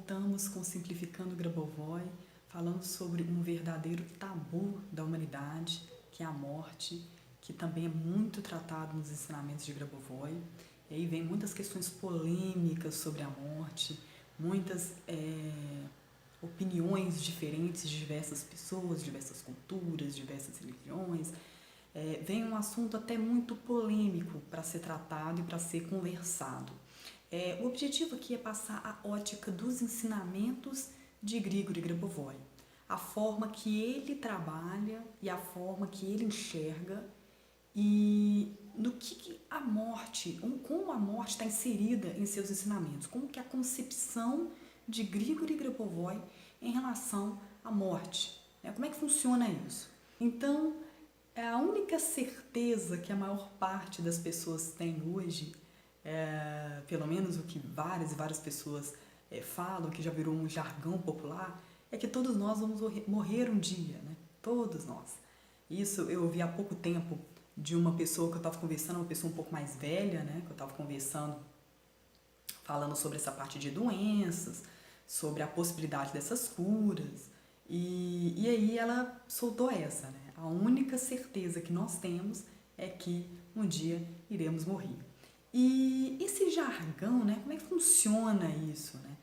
voltamos com Simplificando Grabovoi, falando sobre um verdadeiro tabu da humanidade, que é a morte, que também é muito tratado nos ensinamentos de Grabovoi. E aí vem muitas questões polêmicas sobre a morte, muitas opiniões diferentes de diversas pessoas, diversas culturas, diversas religiões. Vem um assunto até muito polêmico para ser tratado e para ser conversado. O objetivo aqui é passar a ótica dos ensinamentos de Grigori Grabovoi, a forma que ele trabalha e a forma que ele enxerga e no que a morte, como a morte está inserida em seus ensinamentos, como que a concepção de Grigori Grabovoi em relação à morte, né? Como é que funciona isso? Então, a única certeza que a maior parte das pessoas tem hoje, pelo menos o que várias e várias pessoas falam, que já virou um jargão popular, é que todos nós vamos morrer um dia, né? Todos nós. Isso eu ouvi há pouco tempo de uma pessoa que eu estava conversando, uma pessoa um pouco mais velha, né? Que eu estava conversando, falando sobre essa parte de doenças, sobre a possibilidade dessas curas. E aí ela soltou essa, né? A única certeza que nós temos é que um dia iremos morrer. E esse jargão, né? Como é que funciona isso, né?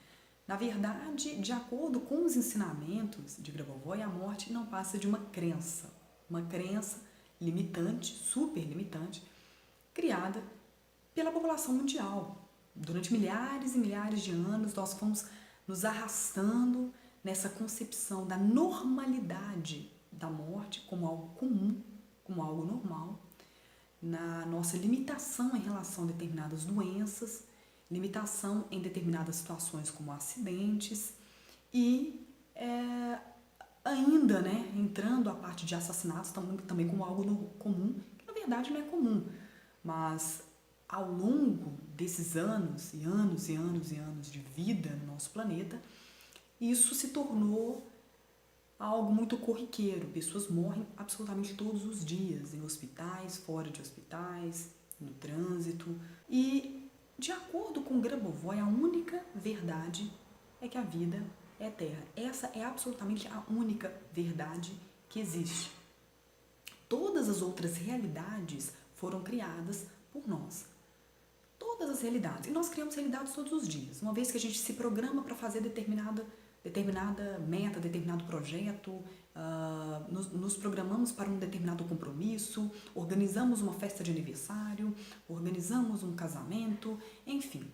Na verdade, de acordo com os ensinamentos de Grabovoi, a morte não passa de uma crença limitante, super limitante, criada pela população mundial. Durante milhares e milhares de anos, nós fomos nos arrastando nessa concepção da normalidade da morte como algo comum, como algo normal, na nossa limitação em relação a determinadas doenças, limitação em determinadas situações como acidentes e ainda, né, entrando a parte de assassinatos também como algo comum, que na verdade não é comum, mas ao longo desses anos e anos e anos e anos de vida no nosso planeta, isso se tornou algo muito corriqueiro. Pessoas morrem absolutamente todos os dias, em hospitais, fora de hospitais, no trânsito. E, de acordo com Grabovoi, a única verdade é que a vida é eterna. Essa é absolutamente a única verdade que existe. Todas as outras realidades foram criadas por nós. Todas as realidades. E nós criamos realidades todos os dias. Uma vez que a gente se programa para fazer determinada meta, determinado projeto, nos programamos para um determinado compromisso, organizamos uma festa de aniversário, organizamos um casamento, enfim.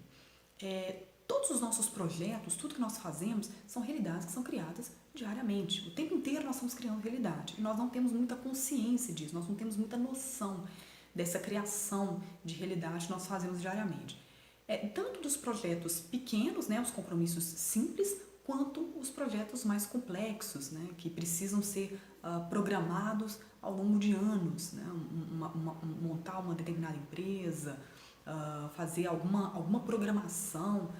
Todos os nossos projetos, tudo que nós fazemos, são realidades que são criadas diariamente. O tempo inteiro nós estamos criando realidade. E nós não temos muita consciência disso, nós não temos muita noção dessa criação de realidade que nós fazemos diariamente. Tanto dos projetos pequenos, né, os compromissos simples, quanto os projetos mais complexos, né, que precisam ser programados ao longo de anos, né, montar uma determinada empresa, fazer alguma programação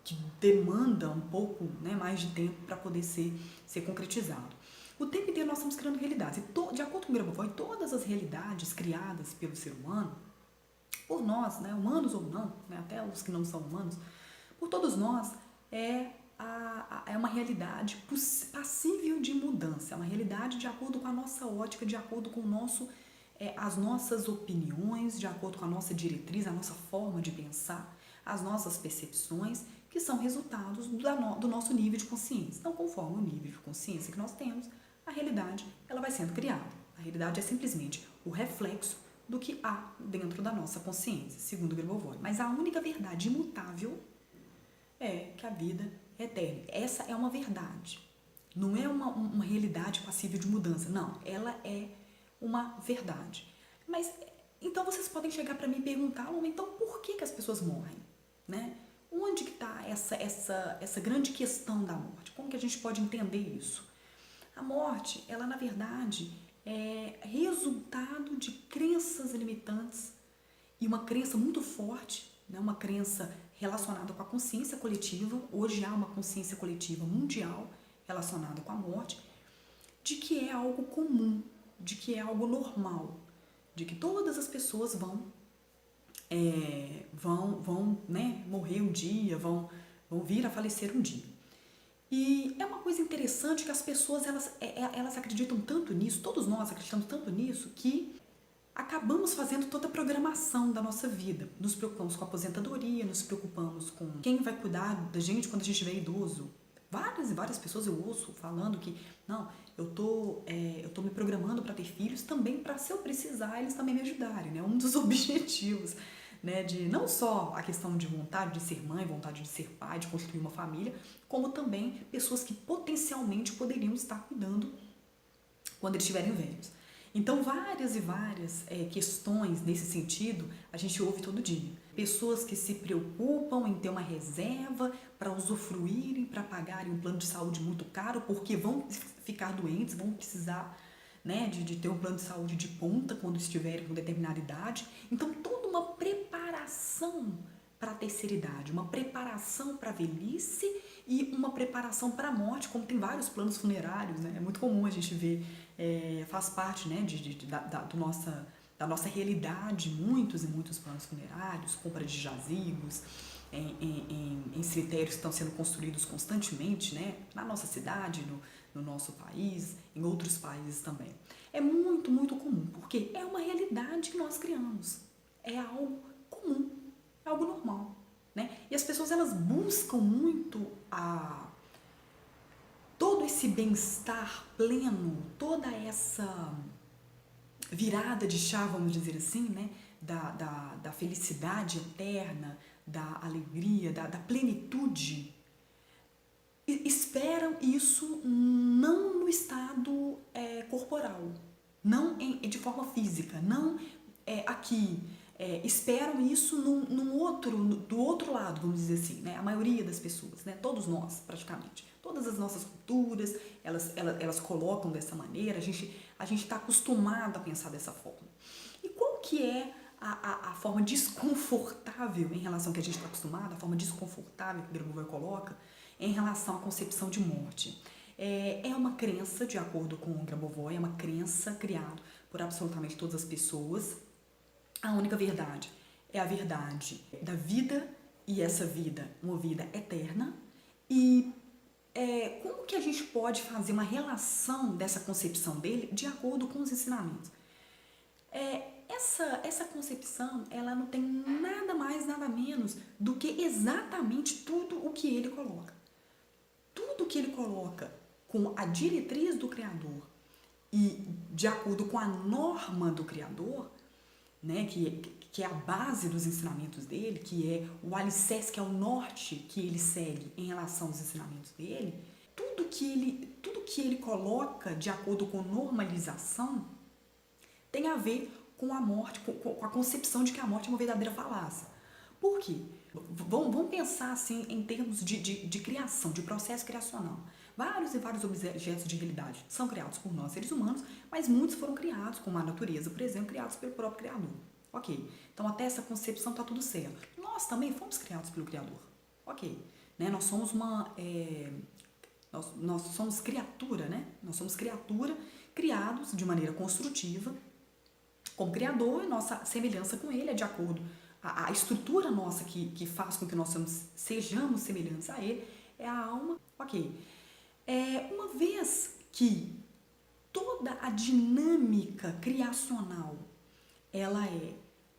que demanda um pouco, né, mais de tempo para poder ser concretizado. O tempo inteiro nós estamos criando realidades. E de acordo com o Grabovoi, todas as realidades criadas pelo ser humano, por nós, né, humanos ou não, né, até os que não são humanos, por todos nós, é uma realidade passível de mudança, é uma realidade de acordo com a nossa ótica, de acordo com as nossas opiniões, de acordo com a nossa diretriz, a nossa forma de pensar, as nossas percepções, que são resultados do nosso nível de consciência. Então, conforme o nível de consciência que nós temos, a realidade ela vai sendo criada. A realidade é simplesmente o reflexo do que há dentro da nossa consciência, segundo Grabovoi. Mas a única verdade imutável é que a vida é eterna. Essa é uma verdade. Não é uma realidade passível de mudança. Não, ela é uma verdade. Mas, então vocês podem chegar para mim e perguntar, então por que as pessoas morrem? Né? Onde que está essa grande questão da morte? Como que a gente pode entender isso? A morte, ela na verdade é resultado de crenças limitantes e uma crença muito forte, né? Uma crença relacionada com a consciência coletiva. Hoje há uma consciência coletiva mundial relacionada com a morte, de que é algo comum, de que é algo normal, de que todas as pessoas vão né, morrer um dia, vão vão vir a falecer um dia. E é uma coisa interessante que as pessoas, elas acreditam tanto nisso, todos nós acreditamos tanto nisso, que acabamos fazendo toda a programação da nossa vida. Nos preocupamos com a aposentadoria, nos preocupamos com quem vai cuidar da gente quando a gente estiver idoso. Várias e várias pessoas eu ouço falando que, não, eu tô me programando para ter filhos também para, se eu precisar, eles também me ajudarem, né? Um dos objetivos, né, de não só a questão de vontade de ser mãe, vontade de ser pai, de construir uma família, como também pessoas que potencialmente poderiam estar cuidando quando eles estiverem velhos. Então, várias e várias questões nesse sentido a gente ouve todo dia. Pessoas que se preocupam em ter uma reserva para usufruírem, para pagarem um plano de saúde muito caro, porque vão ficar doentes, vão precisar, né, de ter um plano de saúde de ponta quando estiverem com determinada idade. Então, toda uma preparação para a terceira idade, uma preparação para a velhice e uma preparação para a morte, como tem vários planos funerários, né? É muito comum a gente ver, faz parte, né, da nossa realidade, muitos e muitos planos funerários, compra de jazigos, em cemitérios que estão sendo construídos constantemente, né, na nossa cidade, no nosso país, em outros países também. É muito, muito comum, porque é uma realidade que nós criamos, é algo comum, é algo normal, né? E as pessoas, elas buscam muito todo esse bem-estar pleno, toda essa virada de chave, vamos dizer assim, né? Da felicidade eterna, da alegria, da plenitude. E esperam isso não no estado corporal, não de forma física, não aqui. Esperam isso do outro lado, vamos dizer assim, né? A maioria das pessoas, né? Todos nós, praticamente. Todas as nossas culturas, elas colocam dessa maneira, a gente está acostumado a pensar dessa forma. E qual que é a forma desconfortável em relação ao que a gente está acostumado, a forma desconfortável que o Grabovoi coloca em relação à concepção de morte? É uma crença, de acordo com o Grabovoi, é uma crença criada por absolutamente todas as pessoas. A única verdade é a verdade da vida, e essa vida, uma vida eterna. E como que a gente pode fazer uma relação dessa concepção dele de acordo com os ensinamentos? Essa concepção, ela não tem nada mais, nada menos do que exatamente tudo o que ele coloca. Tudo que ele coloca com a diretriz do Criador e de acordo com a norma do Criador, né, que é a base dos ensinamentos dele, que é o alicerce, que é o norte que ele segue em relação aos ensinamentos dele, tudo que ele coloca de acordo com normalização tem a ver com a morte, com a concepção de que a morte é uma verdadeira falácia. Por quê? Vamos pensar assim em termos de criação, de processo criacional. Vários e vários objetos de realidade são criados por nós, seres humanos, mas muitos foram criados, como a natureza, por exemplo, criados pelo próprio Criador. Ok, então até essa concepção está tudo certo. Nós também fomos criados pelo Criador. Ok, né? Nós somos nós somos criatura, né? Nós somos criatura, criados de maneira construtiva, como Criador, e nossa semelhança com Ele é de acordo. A estrutura nossa que faz com que nós sejamos semelhantes a Ele é a alma. Ok, uma vez que toda a dinâmica criacional ela é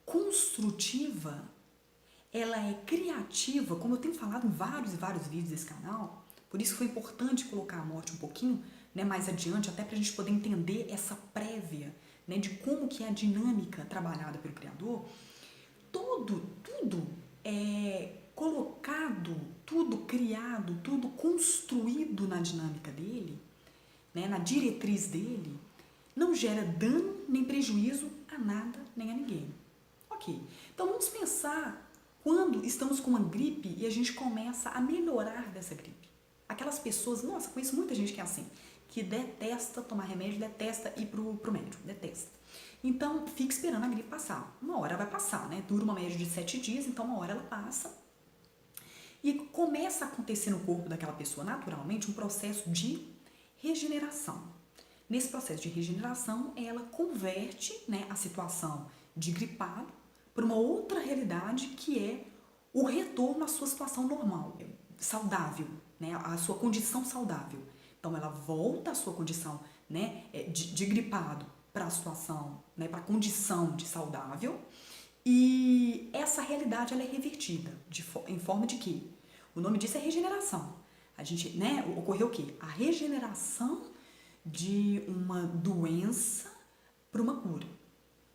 construtiva, ela é criativa, como eu tenho falado em vários e vários vídeos desse canal, por isso foi importante colocar a morte um pouquinho, né, mais adiante, até para a gente poder entender essa prévia, né, de como que é a dinâmica trabalhada pelo Criador. Tudo é colocado, tudo criado, tudo construído na dinâmica dele, né, na diretriz dele, não gera dano nem prejuízo a nada nem a ninguém. Ok, então vamos pensar quando estamos com uma gripe e a gente começa a melhorar dessa gripe. Aquelas pessoas, nossa, conheço muita gente que é assim, que detesta tomar remédio, detesta ir pro médico, detesta. Então, fica esperando a gripe passar. Uma hora vai passar, né? Dura uma média de 7 dias, então uma hora ela passa. E começa a acontecer no corpo daquela pessoa, naturalmente, um processo de regeneração. Nesse processo de regeneração, ela converte, né, a situação de gripado para uma outra realidade que é o retorno à sua situação normal. saudável, né? A sua condição saudável. Então ela volta à sua condição, né, de gripado para a situação, né, para a condição de saudável, e essa realidade ela é revertida em forma de quê? O nome disso é regeneração. A gente, né, ocorreu o quê? A regeneração de uma doença para uma cura,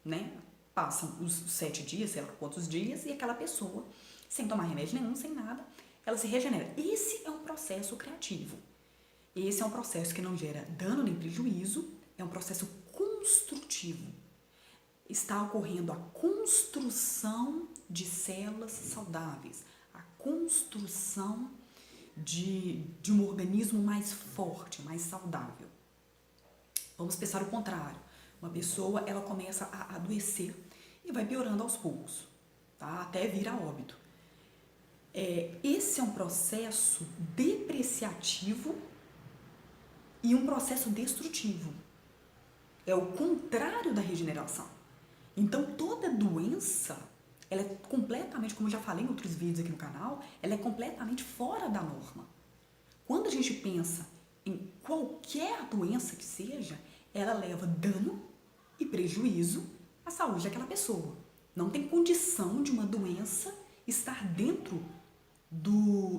né? Passam os 7 dias, sei lá quantos dias, e aquela pessoa, sem tomar remédio nenhum, sem nada, ela se regenera. Esse é um processo criativo. Esse é um processo que não gera dano nem prejuízo, é um processo construtivo. Está ocorrendo a construção de células saudáveis, a construção de um organismo mais forte, mais saudável. Vamos pensar o contrário. Uma pessoa, ela começa a adoecer e vai piorando aos poucos, tá? Até vir a óbito. Esse é um processo depreciativo e um processo destrutivo. É o contrário da regeneração. Então, toda doença, ela é completamente, como eu já falei em outros vídeos aqui no canal, ela é completamente fora da norma. Quando a gente pensa em qualquer doença que seja, ela leva dano e prejuízo à saúde daquela pessoa. Não tem condição de uma doença estar dentro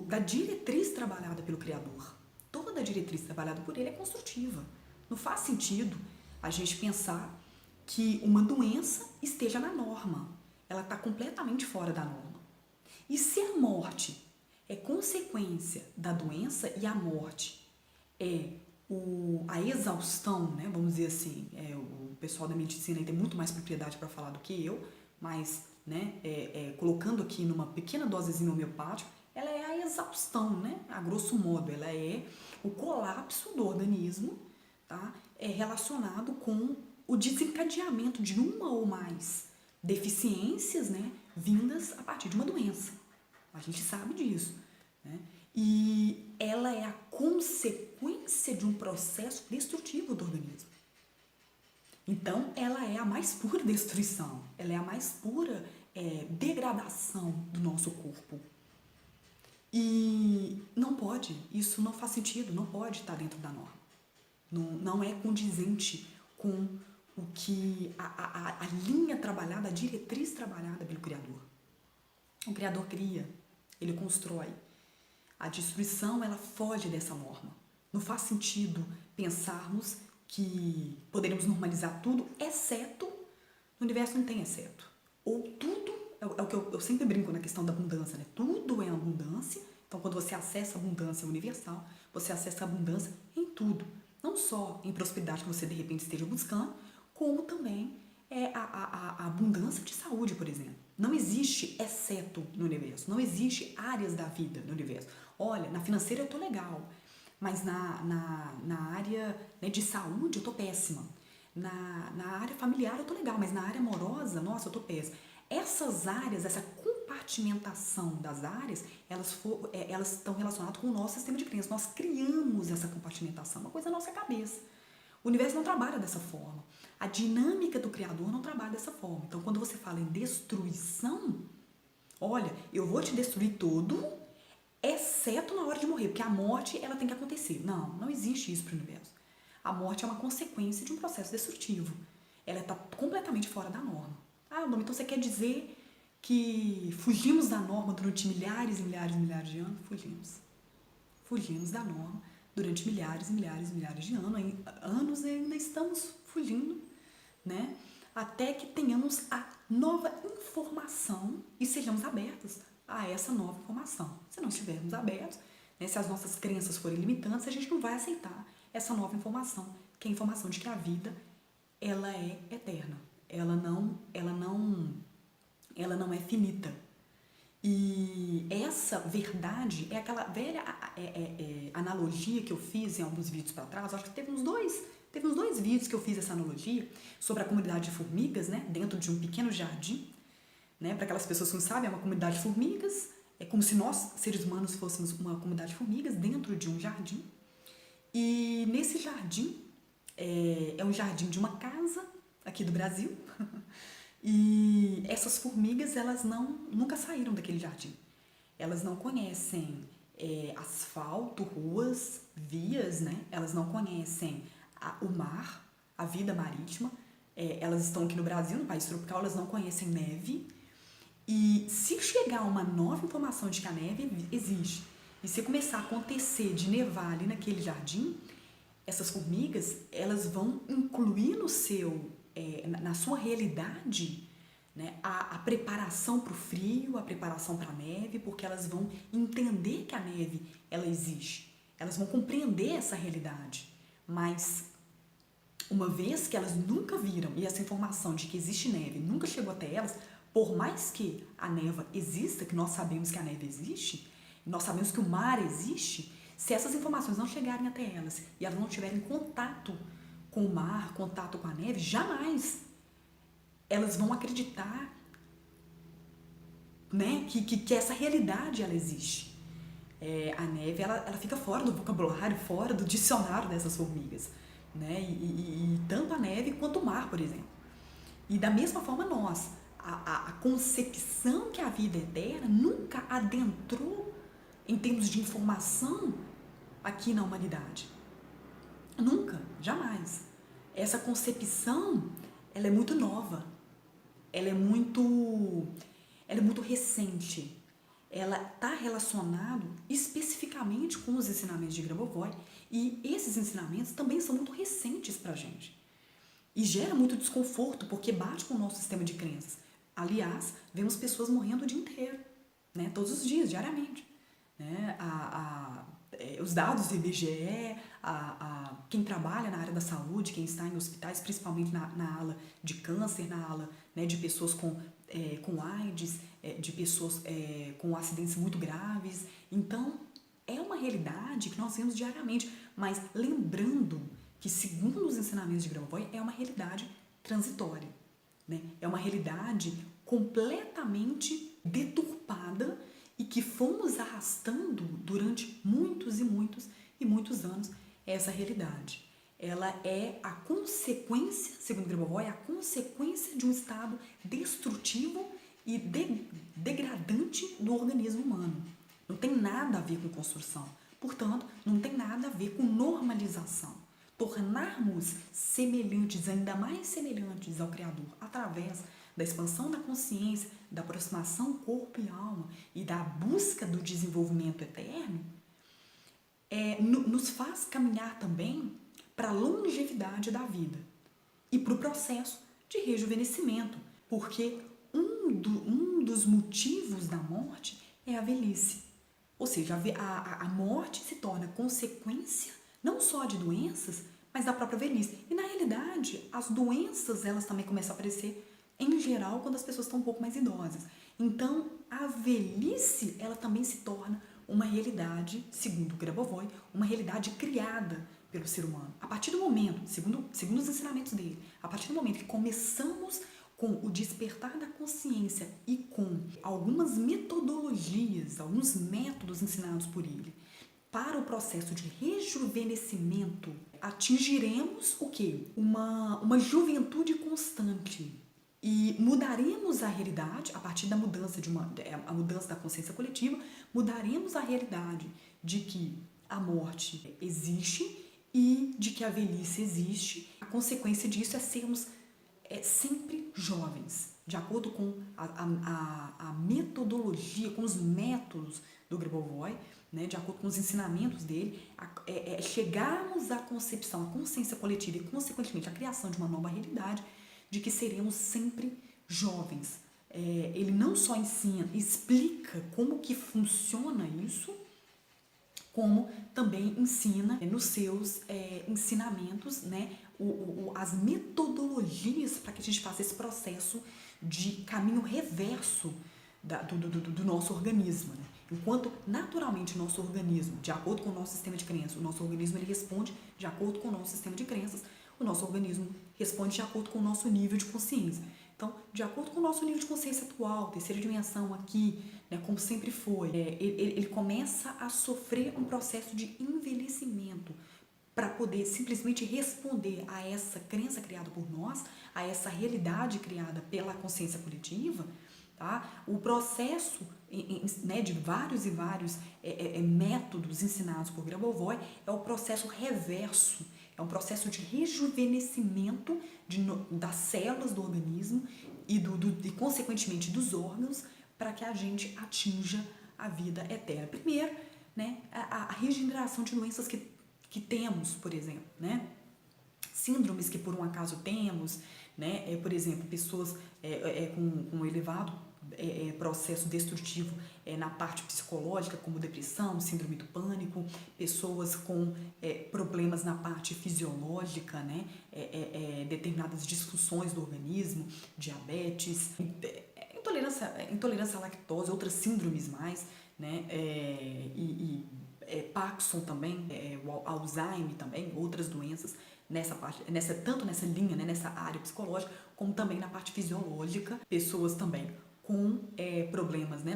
da diretriz trabalhada pelo Criador. Toda a diretriz trabalhada por ele é construtiva. Não faz sentido a gente pensar que uma doença esteja na norma. Ela está completamente fora da norma. E se a morte é consequência da doença e a morte é a exaustão, né? Vamos dizer assim, o pessoal da medicina tem muito mais propriedade para falar do que eu, mas, né, colocando aqui numa pequena dosezinha homeopática, ela é a exaustão, né? A grosso modo, ela é o colapso do organismo, tá? É relacionado com o desencadeamento de uma ou mais deficiências, né, vindas a partir de uma doença. A gente sabe disso, né? E ela é a consequência de um processo destrutivo do organismo. Então, ela é a mais pura destruição, ela é a mais pura degradação do nosso corpo. E não pode, isso não faz sentido, não pode estar dentro da norma. Não é condizente com o que a linha trabalhada, a diretriz trabalhada pelo Criador. O Criador cria, ele constrói. A destruição, ela foge dessa norma. Não faz sentido pensarmos que poderíamos normalizar tudo, exceto, no universo não tem exceto. Ou tudo, é o que eu sempre brinco na questão da abundância, né? Tudo é abundância, então quando você acessa a abundância universal, você acessa a abundância em tudo. Não só em prosperidade que você de repente esteja buscando, como também a abundância de saúde, por exemplo. Não existe exceto no universo, não existe áreas da vida no universo. Olha, na financeira eu tô legal, mas na área, né, de saúde eu tô péssima. Na área familiar eu tô legal, mas na área amorosa, nossa, eu tô péssima. Essas áreas, essa compartimentação das áreas, elas estão relacionadas com o nosso sistema de crença. Nós criamos essa compartimentação, uma coisa na nossa cabeça. O universo não trabalha dessa forma. A dinâmica do Criador não trabalha dessa forma. Então, quando você fala em destruição, olha, eu vou te destruir todo, exceto na hora de morrer, porque a morte, ela tem que acontecer. Não existe isso para o universo. A morte é uma consequência de um processo destrutivo. Ela está completamente fora da norma. Ah, Nome, então você quer dizer que fugimos da norma durante milhares e milhares e milhares de anos? Fugimos da norma durante milhares e milhares e milhares de anos e ainda estamos fugindo, né? Até que tenhamos a nova informação e sejamos abertos a essa nova informação. Se não estivermos abertos, né, se as nossas crenças forem limitantes, a gente não vai aceitar essa nova informação, que é a informação de que a vida, ela é eterna, ela não é finita. E essa verdade é aquela velha analogia que eu fiz em alguns vídeos para trás. Acho que teve uns dois vídeos que eu fiz essa analogia sobre a comunidade de formigas, né, dentro de um pequeno jardim, né, para aquelas pessoas que não sabem, é uma comunidade de formigas, é como se nós, seres humanos, fôssemos uma comunidade de formigas dentro de um jardim. E nesse jardim, é um jardim de uma casa aqui do Brasil, e essas formigas, elas nunca saíram daquele jardim. Elas não conhecem asfalto, ruas, vias, né? Elas não conhecem o mar, a vida marítima. Elas estão aqui no Brasil, no país tropical, elas não conhecem neve. E se chegar uma nova informação de que a neve existe, e se começar a acontecer de nevar ali naquele jardim, essas formigas, elas vão incluir na sua realidade, né, a preparação para o frio, a preparação para a neve, porque elas vão entender que a neve ela existe. Elas vão compreender essa realidade. Mas uma vez que elas nunca viram e essa informação de que existe neve nunca chegou até elas, por mais que a neva exista, que nós sabemos que a neve existe, nós sabemos que o mar existe, se essas informações não chegarem até elas e elas não tiverem contato com o mar, contato com a neve, jamais elas vão acreditar, né, que essa realidade ela existe. A neve ela fica fora do vocabulário, fora do dicionário dessas formigas, né? E tanto a neve quanto o mar, por exemplo. E da mesma forma nós, a concepção que a vida é eterna nunca adentrou em termos de informação aqui na humanidade. Nunca, jamais. Essa concepção, ela é muito nova, ela é muito recente. Ela está relacionado especificamente com os ensinamentos de Grabovoi e esses ensinamentos também são muito recentes para a gente. E gera muito desconforto porque bate com o nosso sistema de crenças. Aliás, vemos pessoas morrendo o dia inteiro, né? Todos os dias, diariamente. Né? Os dados do IBGE, quem trabalha na área da saúde, quem está em hospitais, principalmente na ala de câncer, na ala, né, de pessoas com AIDS, de pessoas com acidentes muito graves. Então, é uma realidade que nós vemos diariamente, mas lembrando que, segundo os ensinamentos de Grabovoi, é uma realidade transitória, né? É uma realidade completamente deturpada e que fomos arrastando durante muitos e muitos e muitos anos essa realidade. Ela é a consequência, segundo Grabovoi, a consequência de um estado destrutivo e degradante do organismo humano. Não tem nada a ver com construção. Portanto, não tem nada a ver com normalização. Tornarmos semelhantes, ainda mais semelhantes ao Criador, através da expansão da consciência, da aproximação corpo e alma e da busca do desenvolvimento eterno, nos faz caminhar também para a longevidade da vida e para o processo de rejuvenescimento, porque um dos motivos da morte é a velhice. Ou seja, a morte se torna consequência não só de doenças, mas da própria velhice. E na realidade, as doenças elas também começam a aparecer em geral quando as pessoas estão um pouco mais idosas. Então, a velhice ela também se torna uma realidade, segundo Grabovoi, uma realidade criada pelo ser humano. A partir do momento, segundo os ensinamentos dele, a partir do momento que começamos com o despertar da consciência e com algumas metodologias, alguns métodos ensinados por ele para o processo de rejuvenescimento, atingiremos o quê? Uma juventude constante. E mudaremos a realidade, a partir da mudança a mudança da consciência coletiva, mudaremos a realidade de que a morte existe e de que a velhice existe. A consequência disso é sermos sempre jovens, de acordo com a metodologia, com os métodos do Grabovoi, né, de acordo com os ensinamentos dele, chegarmos à concepção, à consciência coletiva e, consequentemente, à criação de uma nova realidade, de que seremos sempre jovens. Ele não só ensina, explica como que funciona isso, como também ensina nos seus ensinamentos, né, as metodologias para que a gente faça esse processo de caminho reverso do nosso organismo. Né? Enquanto naturalmente o nosso organismo, de acordo com o nosso sistema de crenças, o nosso organismo ele responde de acordo com o nosso sistema de crenças, o nosso organismo responde de acordo com o nosso nível de consciência. Então, de acordo com o nosso nível de consciência atual, terceira dimensão aqui, né, como sempre foi, ele começa a sofrer um processo de envelhecimento para poder simplesmente responder a essa crença criada por nós, a essa realidade criada pela consciência coletiva, tá? O processo né, de vários e vários métodos ensinados por Grabovoi é o processo reverso, é um processo de rejuvenescimento das células do organismo e consequentemente dos órgãos para que a gente atinja a vida eterna. Primeiro, né, a regeneração de doenças que temos, por exemplo, né? Síndromes que por um acaso temos, né? Por exemplo, pessoas com um elevado processo destrutivo na parte psicológica, como depressão, síndrome do pânico, pessoas com problemas na parte fisiológica, né? Determinadas disfunções do organismo, diabetes, intolerância à lactose, outras síndromes mais, né? Parkinson também, o Alzheimer também, outras doenças nessa parte, tanto nessa linha, né, nessa área psicológica, como também na parte fisiológica, pessoas também com problemas, né,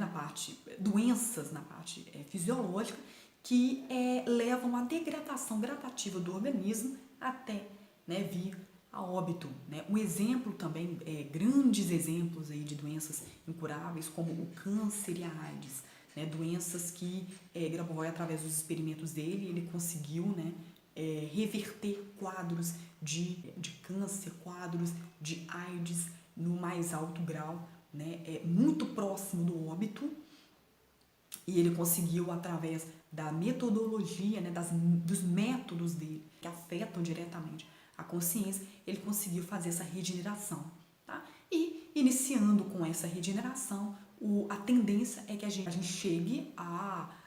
doenças na parte fisiológica, que levam à degradação gradativa do organismo até, né, vir a óbito, né? Um exemplo também, grandes exemplos aí de doenças incuráveis, como o câncer e a AIDS, né? Doenças que Grabovoi, através dos experimentos dele, ele conseguiu, né, reverter quadros de câncer, quadros de AIDS no mais alto grau, né? Muito próximo do óbito, e ele conseguiu, através da metodologia, né, dos métodos dele, que afetam diretamente a consciência, ele conseguiu fazer essa regeneração. Tá? E, iniciando com essa regeneração, a tendência é que a gente chegue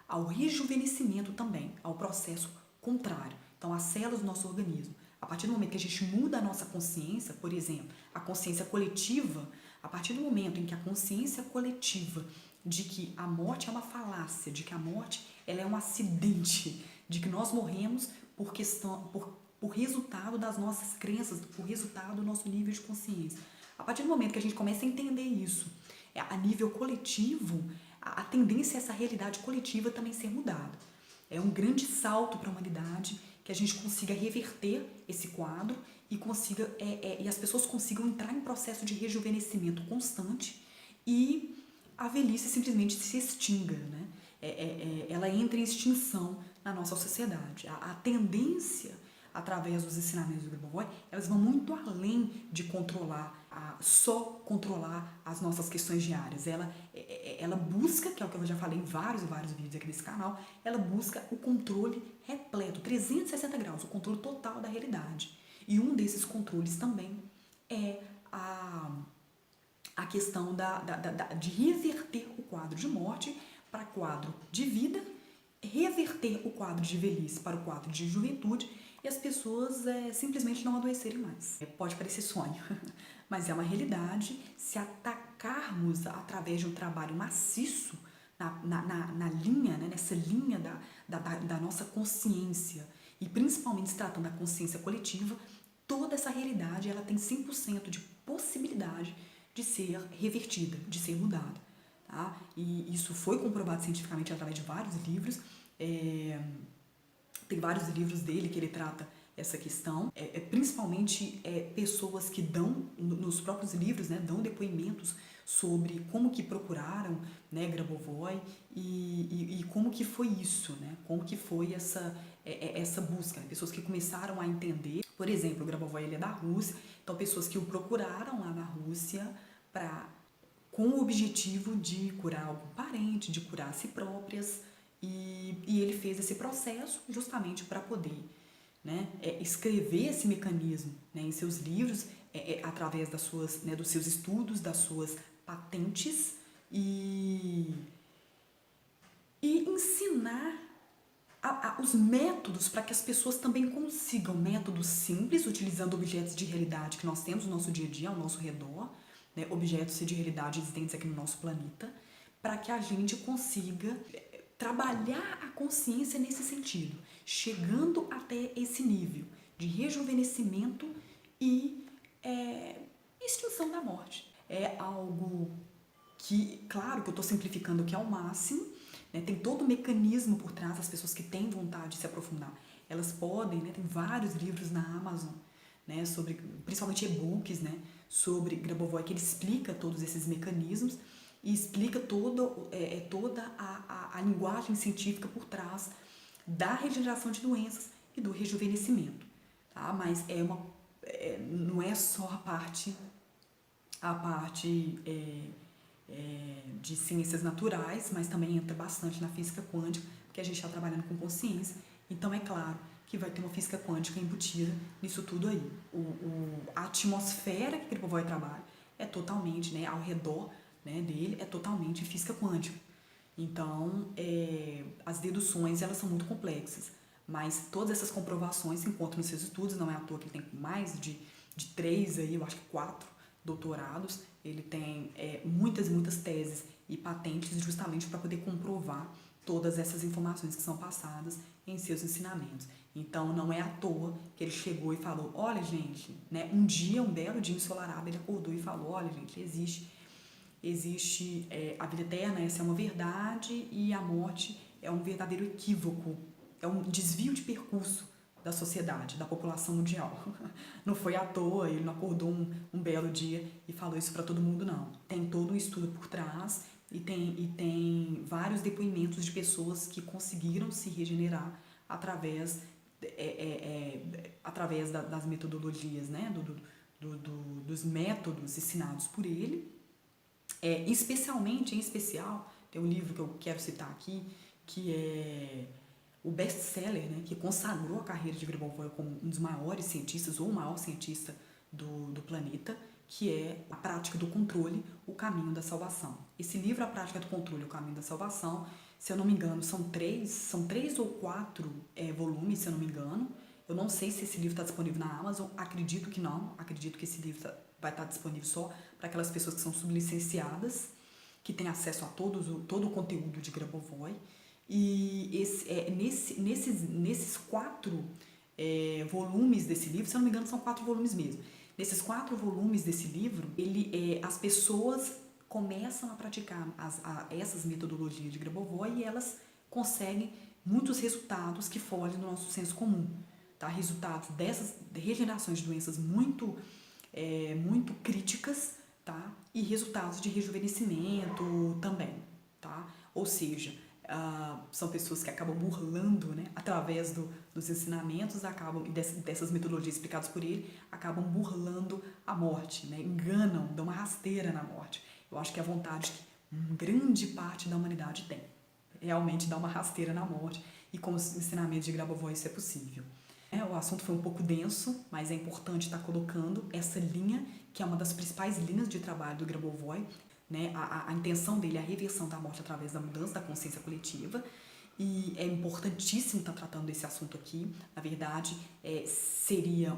ao rejuvenescimento também, ao processo contrário. Então, as células do nosso organismo, a partir do momento que a gente muda a nossa consciência, por exemplo, a consciência coletiva, a partir do momento em que a consciência coletiva de que a morte é uma falácia, de que a morte ela é um acidente, de que nós morremos por resultado das nossas crenças, por resultado do nosso nível de consciência. A partir do momento que a gente começa a entender isso, a nível coletivo, a tendência é essa realidade coletiva também ser mudada. É um grande salto para a humanidade que a gente consiga reverter esse quadro e as pessoas consigam entrar em processo de rejuvenescimento constante e a velhice simplesmente se extinga, né? Ela entra em extinção na nossa sociedade. A tendência, através dos ensinamentos do Grabovoi, elas vão muito além de só controlar as nossas questões diárias. Ela busca, que é o que eu já falei em vários e vários vídeos aqui desse canal, ela busca o controle repleto, 360 graus, o controle total da realidade. E um desses controles também é a questão de reverter o quadro de morte para quadro de vida, reverter o quadro de velhice para o quadro de juventude e as pessoas simplesmente não adoecerem mais. Pode parecer sonho, mas é uma realidade. Se atacarmos através de um trabalho maciço na linha, né, nessa linha da nossa consciência, e principalmente se tratando da consciência coletiva, toda essa realidade ela tem 100% de possibilidade de ser revertida, de ser mudada. Tá? E isso foi comprovado cientificamente através de vários livros. Tem vários livros dele que ele trata essa questão, principalmente pessoas que dão, nos próprios livros, né, dão depoimentos sobre como que procuraram, né, Grabovoi e como que foi isso, né, como que foi essa busca, pessoas que começaram a entender. Por exemplo, o Grabovoi ele é da Rússia, então pessoas que o procuraram lá na Rússia com o objetivo de curar algum parente, de curar a si próprias, e ele fez esse processo justamente para poder, né, escrever esse mecanismo, né, em seus livros, através dos seus estudos, das suas patentes e ensinar os métodos para que as pessoas também consigam, métodos simples, utilizando objetos de realidade que nós temos no nosso dia a dia, ao nosso redor, né, objetos de realidade existentes aqui no nosso planeta, para que a gente consiga trabalhar a consciência nesse sentido, chegando até esse nível de rejuvenescimento e extinção da morte. É algo que, claro que eu estou simplificando aqui ao máximo, né, tem todo o mecanismo por trás, as pessoas que têm vontade de se aprofundar, elas podem, né, tem vários livros na Amazon, né, sobre, principalmente e-books, né, sobre Grabovoi, que ele explica todos esses mecanismos, e explica toda a linguagem científica por trás da regeneração de doenças e do rejuvenescimento, tá? Mas não é só a parte de ciências naturais, mas também entra bastante na física quântica, porque a gente está trabalhando com consciência, então é claro que vai ter uma física quântica embutida nisso tudo aí. A atmosfera que o Gribovoi trabalha é totalmente, né, ao redor, né, dele, é totalmente física quântica. Então, as deduções, elas são muito complexas, mas todas essas comprovações se encontram nos seus estudos, não é à toa que ele tem mais de 3, aí, eu acho que 4 doutorados, ele tem muitas teses e patentes justamente para poder comprovar todas essas informações que são passadas em seus ensinamentos. Então, não é à toa que ele chegou e falou, olha, gente, né, um belo dia ensolarado, ele acordou e falou, olha, gente, existe a vida eterna, essa é uma verdade, e a morte é um verdadeiro equívoco, é um desvio de percurso da sociedade, da população mundial. Não foi à toa, ele não acordou um belo dia e falou isso para todo mundo, não. Tem todo um estudo por trás e tem vários depoimentos de pessoas que conseguiram se regenerar através das metodologias, né, dos métodos ensinados por ele. Em especial, tem um livro que eu quero citar aqui, que é o best-seller, né, que consagrou a carreira de Gribovoi como um dos maiores cientistas, ou o maior cientista do planeta, que é A Prática do Controle, o Caminho da Salvação. Esse livro, A Prática do Controle, o Caminho da Salvação, se eu não me engano, são três ou 4 volumes, se eu não me engano. Eu não sei se esse livro está disponível na Amazon, acredito que não, acredito que esse livro vai estar disponível só para aquelas pessoas que são sublicenciadas, que têm acesso a todo o conteúdo de Gribovoi. E nesses 4 volumes desse livro, se eu não me engano, são 4 volumes mesmo. Nesses 4 volumes desse livro, as pessoas começam a praticar essas metodologias de Gribovoi e elas conseguem muitos resultados que fogem do nosso senso comum. Tá? Resultados dessas regenerações de doenças muito críticas, tá? E resultados de rejuvenescimento também. Tá? Ou seja, são pessoas que acabam burlando, né, através dos ensinamentos, e dessas metodologias explicadas por ele, acabam burlando a morte, né, enganam, dão uma rasteira na morte. Eu acho que é a vontade que grande parte da humanidade tem, realmente dar uma rasteira na morte, e com os ensinamentos de Gribovoi isso é possível. O assunto foi um pouco denso, mas é importante estar colocando essa linha, que é uma das principais linhas de trabalho do Gribovoi, né? A intenção dele é a reversão da morte através da mudança da consciência coletiva, e é importantíssimo estar tratando desse assunto aqui. Na verdade, seria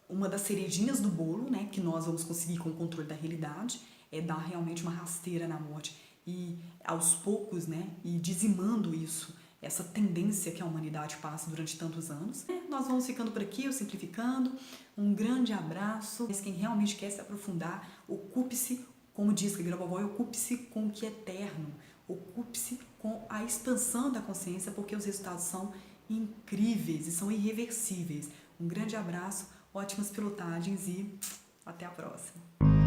uma das cerejinhas do bolo, né, que nós vamos conseguir com o controle da realidade, dar realmente uma rasteira na morte e aos poucos, né, e dizimando essa tendência que a humanidade passa durante tantos anos. Nós vamos ficando por aqui, eu simplificando. Um grande abraço. Mas quem realmente quer se aprofundar, ocupe-se, como diz Gribovoi, ocupe-se com o que é eterno, ocupe-se com a expansão da consciência, porque os resultados são incríveis e são irreversíveis. Um grande abraço, ótimas pilotagens e até a próxima.